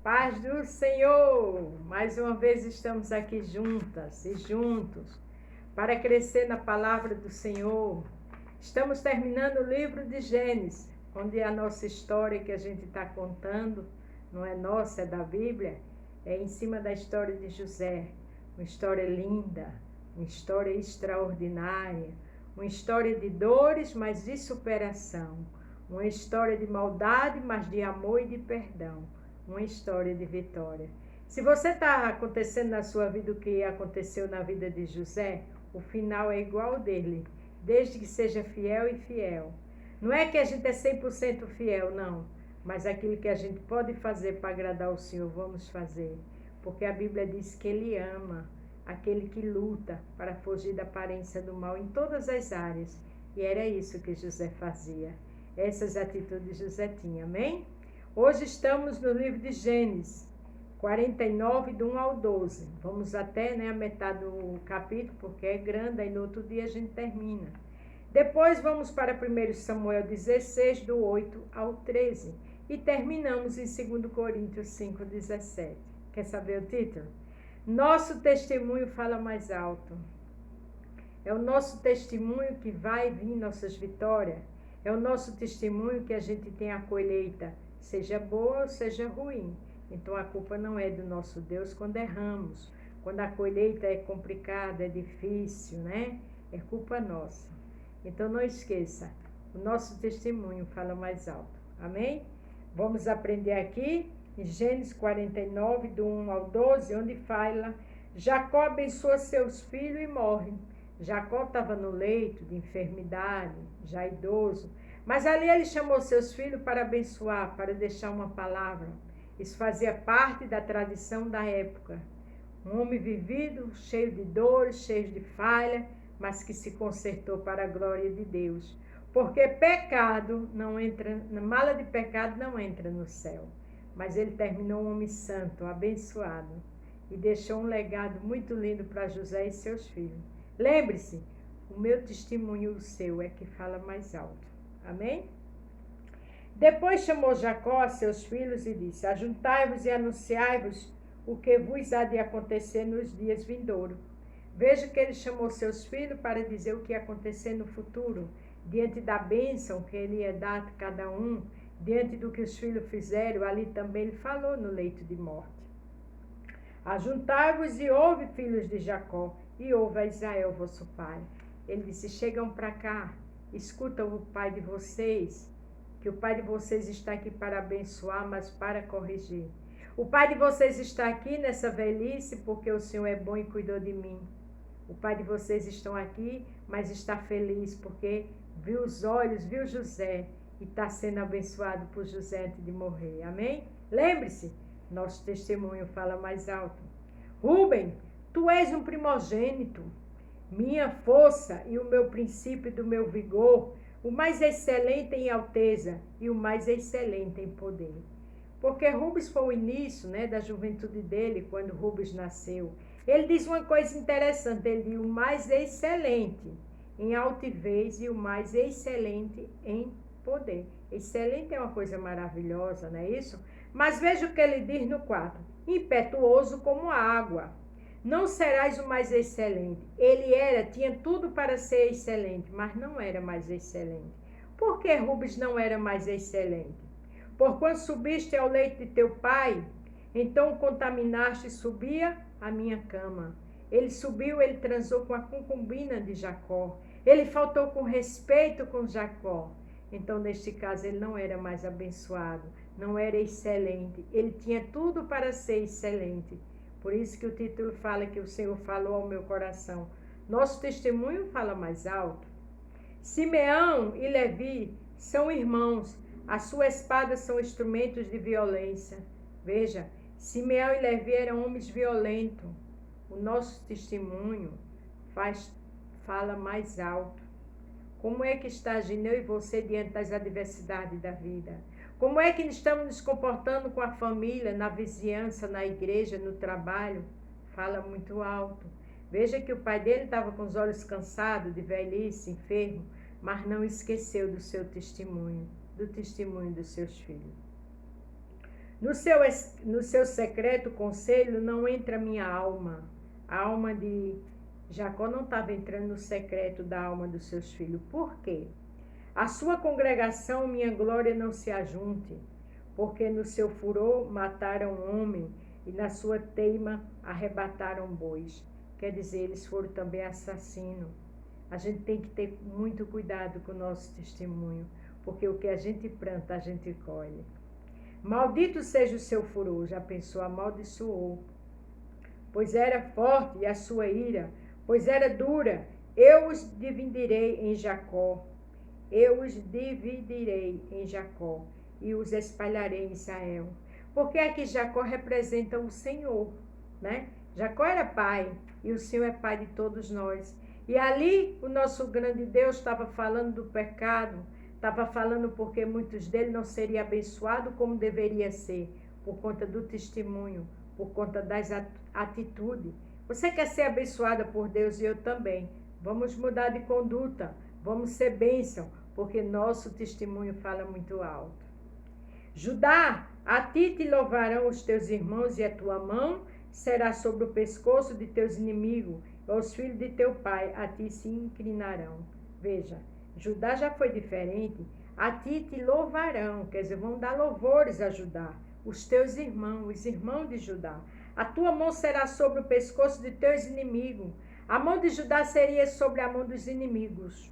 Paz do Senhor! Mais uma vez estamos aqui juntas e juntos para crescer na palavra do Senhor. Estamos terminando o livro de Gênesis, onde a nossa história que a gente está contando, não é nossa, é da Bíblia, é em cima da história de José. Uma história linda, uma história extraordinária, uma história de dores, mas de superação. Uma história de maldade, mas de amor e de perdão. Uma história de vitória. Se você está acontecendo na sua vida o que aconteceu na vida de José, o final é igual ao dele, desde que seja fiel e fiel. Não é que a gente é 100% fiel, não, mas aquilo que a gente pode fazer para agradar o Senhor, vamos fazer. Porque a Bíblia diz que Ele ama aquele que luta para fugir da aparência do mal em todas as áreas. E era isso que José fazia. Essas atitudes José tinha, amém? Hoje estamos no livro de Gênesis 49, do 1 ao 12. Vamos até a metade do capítulo, porque é grande, aí no outro dia a gente termina. Depois vamos para 1 Samuel 16, do 8 ao 13. E terminamos em 2 Coríntios 5, 17. Quer saber o título? Nosso testemunho fala mais alto. É o nosso testemunho que vai vir nossas vitórias. É o nosso testemunho que a gente tem a colheita, seja boa ou seja ruim. Então a culpa não é do nosso Deus quando erramos. Quando a colheita é complicada, é difícil, né? É culpa nossa. Então não esqueça, o nosso testemunho fala mais alto. Amém? Vamos aprender aqui em Gênesis 49, do 1 ao 12, onde fala: Jacó abençoa seus filhos e morre. Jacó estava no leito de enfermidade, já idoso, mas ali ele chamou seus filhos para abençoar, para deixar uma palavra. Isso fazia parte da tradição da época. Um homem vivido, cheio de dores, cheio de falha, mas que se consertou para a glória de Deus. Porque pecado não entra, mala de pecado não entra no céu. Mas ele terminou um homem santo, abençoado, e deixou um legado muito lindo para José e seus filhos. Lembre-se, o meu testemunho, o seu, é que fala mais alto. Amém? Depois chamou Jacó a seus filhos e disse: Ajuntai-vos e anunciai-vos o que vos há de acontecer nos dias vindouros. Veja que ele chamou seus filhos para dizer o que ia acontecer no futuro, diante da bênção que ele ia dar a cada um, diante do que os filhos fizeram, ali também ele falou no leito de morte. Ajuntai-vos e ouve, filhos de Jacó, e ouve a Israel, vosso pai. Ele disse: chegam para cá, escuta o pai de vocês, que o pai de vocês está aqui para abençoar, mas para corrigir. O pai de vocês está aqui nessa velhice porque o Senhor é bom e cuidou de mim. O pai de vocês está aqui, mas está feliz porque viu os olhos, viu José e está sendo abençoado por José antes de morrer. Amém? Lembre-se, nosso testemunho fala mais alto. Rúben, tu és um primogênito, minha força e o meu princípio do meu vigor, o mais excelente em alteza e o mais excelente em poder. Porque Rubens foi o início da juventude dele, quando Rubens nasceu. Ele diz uma coisa interessante, ele diz o mais excelente em altivez e o mais excelente em poder. Excelente é uma coisa maravilhosa, não é isso? Mas veja o que ele diz no 4. Impetuoso como a água. Não serás o mais excelente. Ele tinha tudo para ser excelente, mas não era mais excelente. Por que Rubens não era mais excelente? Por quando subiste ao leito de teu pai, então contaminaste e subia a minha cama. Ele subiu, ele transou com a concubina de Jacó. Ele faltou com respeito com Jacó. Então, neste caso, ele não era mais abençoado, não era excelente. Ele tinha tudo para ser excelente. Por isso que o título fala que o Senhor falou ao meu coração. Nosso testemunho fala mais alto. Simeão e Levi são irmãos. As suas espadas são instrumentos de violência. Veja, Simeão e Levi eram homens violentos. O nosso testemunho fala mais alto. Como é que está agindo eu e você diante das adversidades da vida? Como é que estamos nos comportando com a família, na vizinhança, na igreja, no trabalho? Fala muito alto. Veja que o pai dele estava com os olhos cansados, de velhice, enfermo, mas não esqueceu do seu testemunho, do testemunho dos seus filhos. No seu secreto conselho não entra minha alma. A alma de Jacó não estava entrando no secreto da alma dos seus filhos. Por quê? A sua congregação, minha glória, não se ajunte, porque no seu furor mataram homem e na sua teima arrebataram bois. Quer dizer, eles foram também assassinos. A gente tem que ter muito cuidado com o nosso testemunho, porque o que a gente planta, a gente colhe. Maldito seja o seu furor, já pensou, amaldiçoou. Pois era forte e a sua ira, pois era dura, eu os dividirei em Jacó. Eu os dividirei em Jacó e os espalharei em Israel. Porque aqui Jacó representa o Senhor, né? Jacó era pai e o Senhor é pai de todos nós. E ali o nosso grande Deus estava falando do pecado, estava falando porque muitos deles não seriam abençoados como deveria ser, por conta do testemunho, por conta das atitudes. Você quer ser abençoada por Deus e eu também. Vamos mudar de conduta, vamos ser bênção, porque nosso testemunho fala muito alto. Judá, a ti te louvarão os teus irmãos e a tua mão será sobre o pescoço de teus inimigos, os filhos de teu pai a ti se inclinarão. Veja, Judá já foi diferente. A ti te louvarão, quer dizer, vão dar louvores a Judá, os teus irmãos, os irmãos de Judá. A tua mão será sobre o pescoço de teus inimigos. A mão de Judá seria sobre a mão dos inimigos.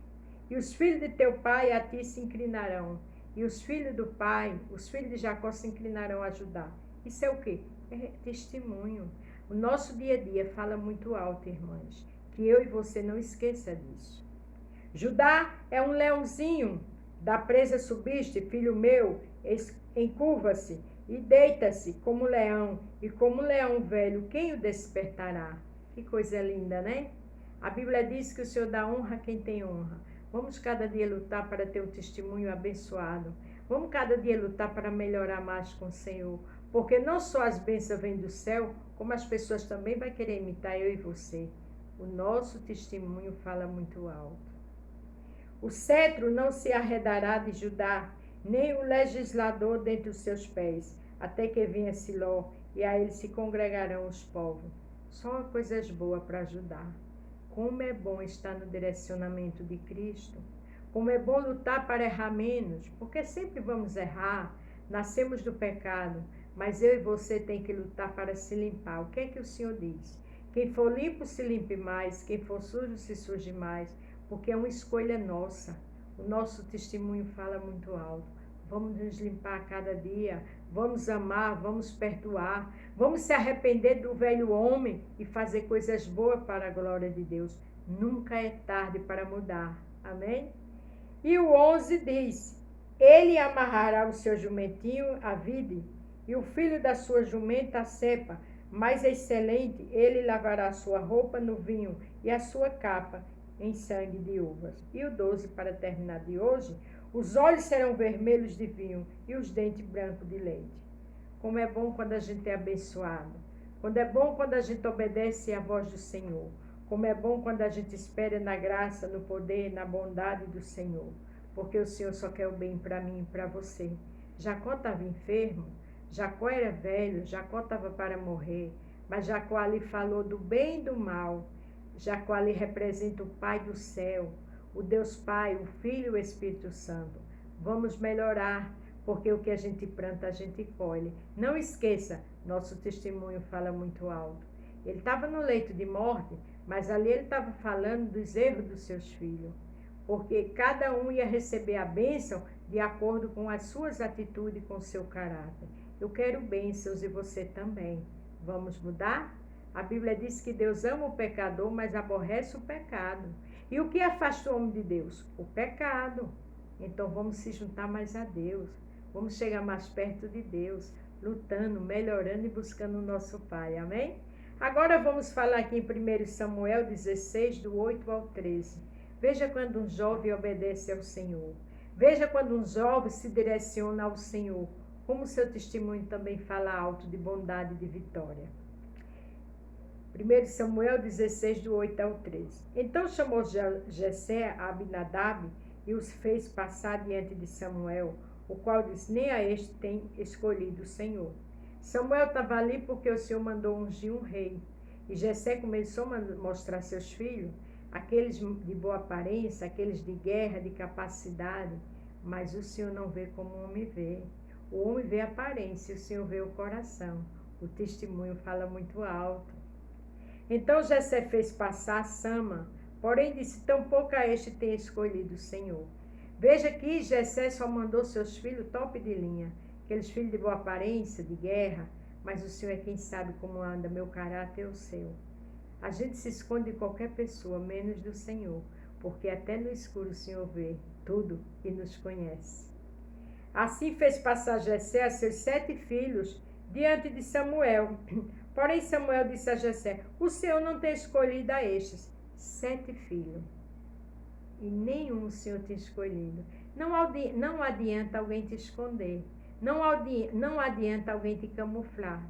E os filhos de teu pai a ti se inclinarão. E os filhos do pai, os filhos de Jacó se inclinarão a Judá. Isso é o quê? É testemunho. O nosso dia a dia fala muito alto, irmãs. Que eu e você não esqueça disso. Judá é um leãozinho. Da presa subiste, filho meu, encurva-se e deita-se como leão. E como leão velho, quem o despertará? Que coisa linda, né? A Bíblia diz que o Senhor dá honra a quem tem honra. Vamos cada dia lutar para ter um testemunho abençoado. Vamos cada dia lutar para melhorar mais com o Senhor. Porque não só as bênçãos vêm do céu, como as pessoas também vão querer imitar eu e você. O nosso testemunho fala muito alto. O cetro não se arredará de Judá, nem o legislador dentre os seus pés, até que venha Siló, e a ele se congregarão os povos. Só coisas boas para ajudar. Como é bom estar no direcionamento de Cristo. Como é bom lutar para errar menos, porque sempre vamos errar, nascemos do pecado, mas eu e você tem que lutar para se limpar. O que é que o Senhor diz? Quem for limpo se limpe mais, quem for sujo se suje mais, porque é uma escolha nossa. O nosso testemunho fala muito alto. Vamos nos limpar a cada dia, vamos amar, vamos perdoar, vamos se arrepender do velho homem e fazer coisas boas para a glória de Deus. Nunca é tarde para mudar. Amém? E o 11 diz, ele amarrará o seu jumentinho à vide, e o filho da sua jumenta a cepa, mais excelente, ele lavará a sua roupa no vinho e a sua capa em sangue de uvas. E o 12, para terminar de hoje, os olhos serão vermelhos de vinho e os dentes brancos de leite. Como é bom quando a gente é abençoado. Como é bom quando a gente obedece à voz do Senhor. Como é bom quando a gente espera na graça, no poder, na bondade do Senhor. Porque o Senhor só quer o bem para mim e para você. Jacó estava enfermo, Jacó era velho, Jacó estava para morrer. Mas Jacó ali falou do bem e do mal. Jacó ali representa o Pai do céu. O Deus Pai, o Filho e o Espírito Santo. Vamos melhorar, porque o que a gente planta, a gente colhe. Não esqueça, nosso testemunho fala muito alto. Ele estava no leito de morte, mas ali ele estava falando dos erros dos seus filhos. Porque cada um ia receber a bênção de acordo com as suas atitudes, com o seu caráter. Eu quero bênçãos e você também. Vamos mudar? A Bíblia diz que Deus ama o pecador, mas aborrece o pecado. E o que afasta o homem de Deus? O pecado. Então vamos se juntar mais a Deus. Vamos chegar mais perto de Deus, lutando, melhorando e buscando o nosso Pai. Amém? Agora vamos falar aqui em 1 Samuel 16, do 8 ao 13. Veja quando um jovem obedece ao Senhor. Veja quando um jovem se direciona ao Senhor. Como seu testemunho também fala alto de bondade e de vitória. 1 Samuel 16, do 8 ao 13. Então chamou Jessé a Abinadab e os fez passar diante de Samuel. o qual disse, nem a este tem escolhido o Senhor. Samuel estava ali porque o Senhor mandou ungir um rei. E Jessé começou a mostrar seus filhos, aqueles de boa aparência, aqueles de guerra, de capacidade, mas o Senhor não vê como o homem vê. O homem vê a aparência, o Senhor vê o coração. O testemunho fala muito alto. Então Jessé fez passar Sama, porém disse, tampouco a este tem escolhido o Senhor. Veja que Jessé só mandou seus filhos top de linha, aqueles filhos de boa aparência, de guerra, mas o Senhor é quem sabe como anda, meu caráter é o seu. A gente se esconde de qualquer pessoa, menos do Senhor, porque até no escuro o Senhor vê tudo e nos conhece. Assim fez passar Jessé a seus 7 filhos diante de Samuel. Porém Samuel disse a Jessé, o Senhor não tem escolhido a estes 7 filhos, e nenhum o Senhor tem escolhido. Não adianta alguém te esconder. Não adianta alguém te camuflar.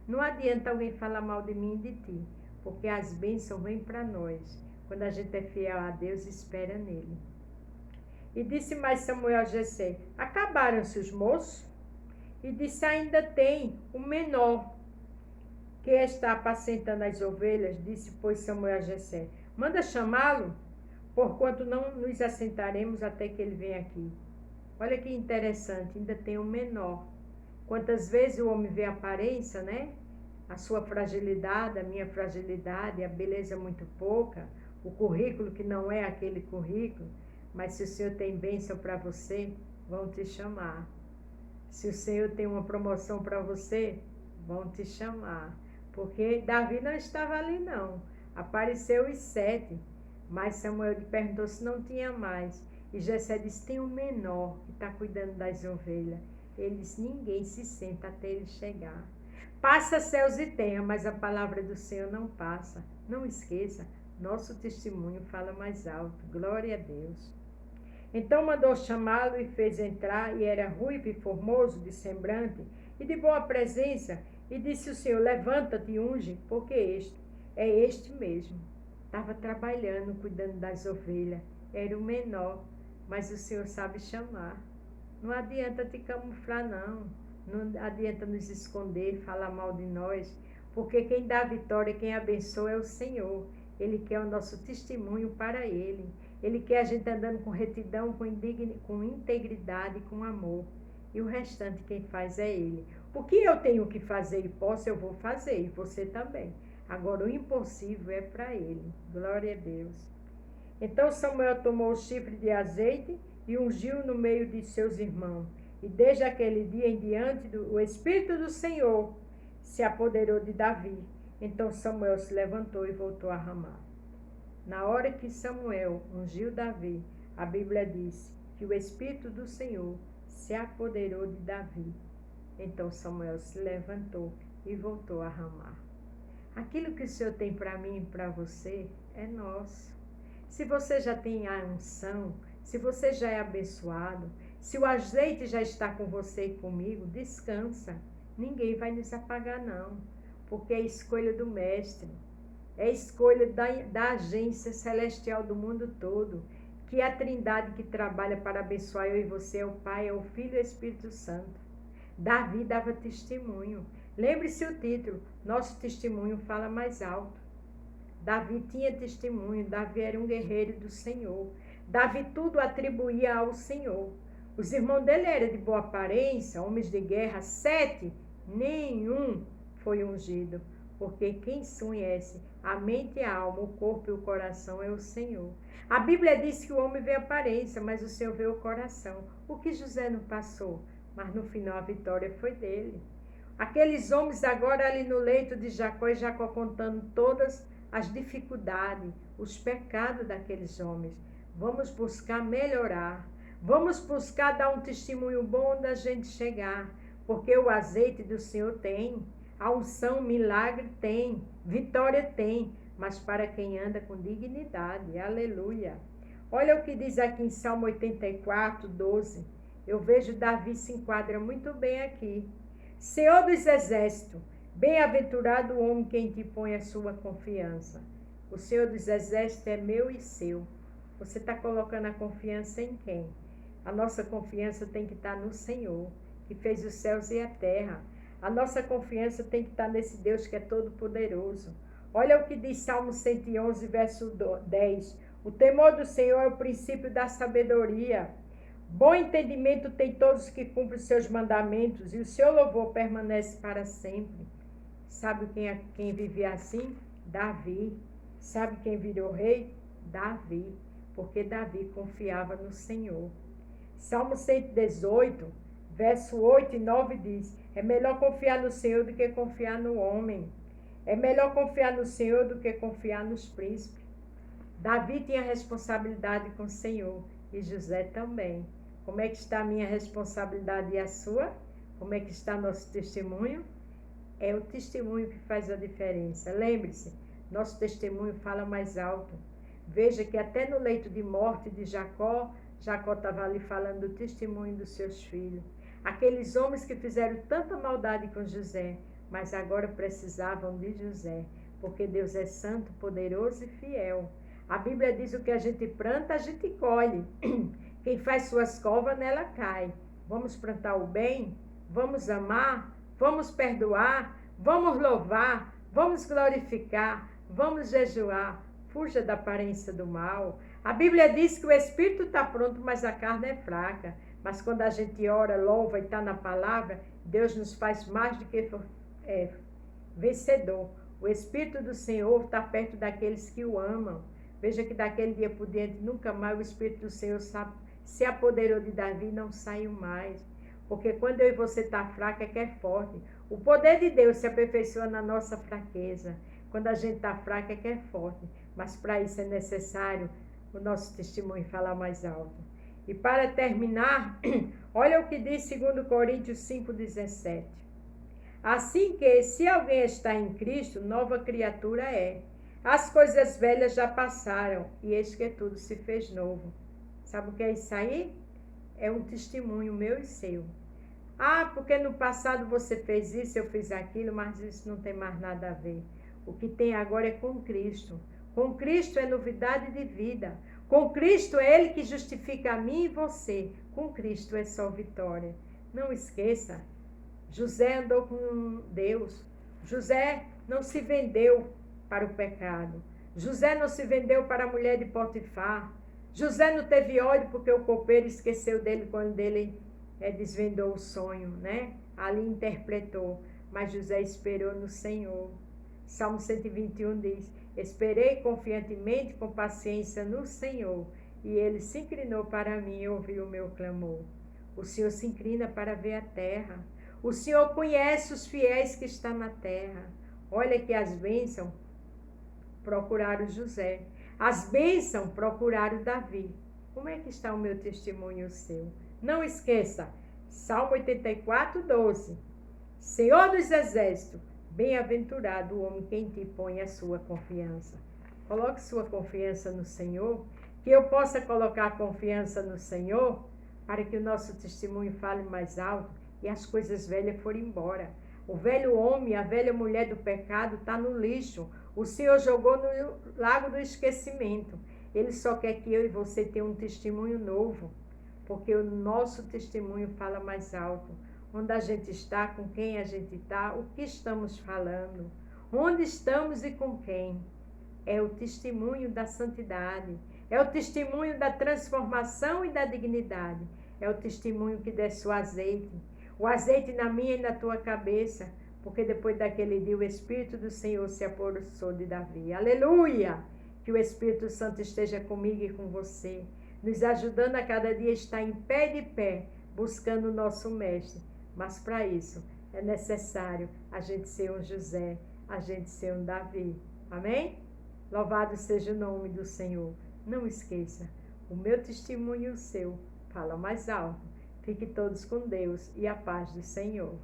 Não adianta alguém falar mal de mim e de ti. Porque as bênçãos vêm para nós. Quando a gente é fiel a Deus, espera nele. E disse mais Samuel a Jessé, acabaram-se os moços? E disse, ainda tem o menor, que está apacentando as ovelhas. Disse, pois, Samuel a Jessé, manda chamá-lo, porquanto não nos assentaremos até que ele venha aqui. Olha que interessante, ainda tem o menor. Quantas vezes o homem vê a aparência, né? A sua fragilidade, a minha fragilidade, a beleza muito pouca, o currículo que não é aquele currículo, mas se o Senhor tem bênção para você, vão te chamar. Se o Senhor tem uma promoção para você, vão te chamar. Porque Davi não estava ali não, apareceu os 7, mas Samuel lhe perguntou se não tinha mais. E Jessé disse, tem um menor que está cuidando das ovelhas. Ele disse, ninguém se senta até ele chegar. Passa céus e terra, mas a palavra do Senhor não passa. Não esqueça, nosso testemunho fala mais alto. Glória a Deus. Então mandou chamá-lo e fez entrar, e era ruivo e formoso de semblante e de boa presença. E disse o Senhor, levanta-te e unge, porque este mesmo. Estava trabalhando, cuidando das ovelhas. Era o menor, mas o Senhor sabe chamar. Não adianta te camuflar, não. Não adianta nos esconder, falar mal de nós. Porque quem dá a vitória, quem abençoa é o Senhor. Ele quer o nosso testemunho para Ele. Ele quer a gente andando com retidão, com integridade, com amor. E o restante quem faz é Ele. O que eu tenho que fazer e posso, eu vou fazer. E você também. Agora, o impossível é para Ele. Glória a Deus. Então Samuel tomou o chifre de azeite e ungiu no meio de seus irmãos. E desde aquele dia em diante, o Espírito do Senhor se apoderou de Davi. Então Samuel se levantou e voltou a Ramá. Na hora que Samuel ungiu Davi, a Bíblia diz que o Espírito do Senhor se apoderou de Davi. Então Samuel se levantou e voltou a Ramá. Aquilo que o Senhor tem para mim e para você é nosso. Se você já tem a unção, se você já é abençoado, se o azeite já está com você e comigo, descansa. Ninguém vai nos apagar, não. Porque é escolha do Mestre. É escolha da agência celestial do mundo todo. Que é a Trindade que trabalha para abençoar eu e você é o Pai, é o Filho e o Espírito Santo. Davi dava testemunho. Lembre-se o título, nosso testemunho fala mais alto. Davi tinha testemunho, Davi era um guerreiro do Senhor. Davi tudo atribuía ao Senhor. Os irmãos dele eram de boa aparência, homens de guerra, 7, nenhum foi ungido. Porque quem conhece a mente e a alma, o corpo e o coração é o Senhor. A Bíblia diz que o homem vê a aparência, mas o Senhor vê o coração. O que José não passou, mas no final a vitória foi dele. Aqueles homens agora ali no leito de Jacó, e Jacó contando todas as dificuldades, os pecados daqueles homens. Vamos buscar melhorar. Vamos buscar dar um testemunho bom da gente chegar. Porque o azeite do Senhor tem. A unção, milagre tem. Vitória tem. Mas para quem anda com dignidade. Aleluia. Olha o que diz aqui em Salmo 84, 12. Eu vejo Davi se enquadra muito bem aqui. Senhor dos exércitos, bem-aventurado o homem que em ti põe a sua confiança. O Senhor dos exércitos é meu e seu. Você está colocando a confiança em quem? A nossa confiança tem que estar no Senhor, que fez os céus e a terra. A nossa confiança tem que estar nesse Deus que é todo poderoso. Olha o que diz Salmo 111, verso 10. O temor do Senhor é o princípio da sabedoria. Bom entendimento tem todos os que cumprem os seus mandamentos, e o seu louvor permanece para sempre. Sabe quem vivia assim? Davi. Sabe quem virou rei? Davi. Porque Davi confiava no Senhor. Salmo 118, verso 8 e 9 diz: é melhor confiar no Senhor do que confiar no homem. É melhor confiar no Senhor do que confiar nos príncipes. Davi tinha responsabilidade com o Senhor e José também. Como é que está a minha responsabilidade e a sua? Como é que está nosso testemunho? É o testemunho que faz a diferença. Lembre-se, nosso testemunho fala mais alto. Veja que até no leito de morte de Jacó estava ali falando do testemunho dos seus filhos. Aqueles homens que fizeram tanta maldade com José, mas agora precisavam de José, porque Deus é santo, poderoso e fiel. A Bíblia diz: o que a gente planta, a gente colhe. Quem faz suas covas, nela cai. Vamos plantar o bem, vamos amar, vamos perdoar, vamos louvar, vamos glorificar, vamos jejuar. Fuja da aparência do mal. A Bíblia diz que o espírito está pronto, mas a carne é fraca. Mas quando a gente ora, louva e está na palavra, Deus nos faz mais do que vencedor. O Espírito do Senhor está perto daqueles que o amam. Veja que daquele dia por diante, nunca mais o Espírito do Senhor se apoderou de Davi e não saiu mais. Porque quando eu e você está fraca, é que é forte. O poder de Deus se aperfeiçoa na nossa fraqueza. Quando a gente está fraca, é que é forte. Mas para isso é necessário o nosso testemunho falar mais alto. E para terminar, olha o que diz 2 Coríntios 5,17. Assim que, se alguém está em Cristo, nova criatura é. As coisas velhas já passaram, e eis que tudo se fez novo. Sabe o que é isso aí? É um testemunho meu e seu. Ah, porque no passado você fez isso, eu fiz aquilo, mas isso não tem mais nada a ver. O que tem agora é com Cristo. Com Cristo é novidade de vida. Com Cristo é Ele que justifica a mim e você. Com Cristo é só vitória. Não esqueça, José andou com Deus. José não se vendeu para o pecado. José não se vendeu para a mulher de Potifar. José não teve ódio porque o copeiro esqueceu dele quando ele desvendou o sonho, né? Ali interpretou. Mas José esperou no Senhor. Salmo 121 diz: esperei confiantemente, com paciência no Senhor, e Ele se inclinou para mim e ouviu o meu clamor. O Senhor se inclina para ver a terra. O Senhor conhece os fiéis que estão na terra. Olha que as bênçãos procuraram José. As bênçãos procuraram Davi. Como é que está o meu testemunho e o seu? Não esqueça, Salmo 84, 12. Senhor dos exércitos, bem-aventurado o homem que em ti põe a sua confiança. Coloque sua confiança no Senhor, que eu possa colocar a confiança no Senhor, para que o nosso testemunho fale mais alto e as coisas velhas forem embora. O velho homem, a velha mulher do pecado está no lixo. O Senhor jogou no lago do esquecimento. Ele só quer que eu e você tenham um testemunho novo, porque o nosso testemunho fala mais alto. Onde a gente está, com quem a gente está, o que estamos falando, onde estamos e com quem. É o testemunho da santidade, é o testemunho da transformação e da dignidade, é o testemunho que desce o azeite na minha e na tua cabeça, porque depois daquele dia o Espírito do Senhor se apossou de Davi. Aleluia! Que o Espírito Santo esteja comigo e com você, nos ajudando a cada dia estar em pé de pé, buscando o nosso Mestre. Mas para isso é necessário a gente ser um José, a gente ser um Davi. Amém? Louvado seja o nome do Senhor. Não esqueça, o meu testemunho e o seu fala mais alto. Fique todos com Deus e a paz do Senhor.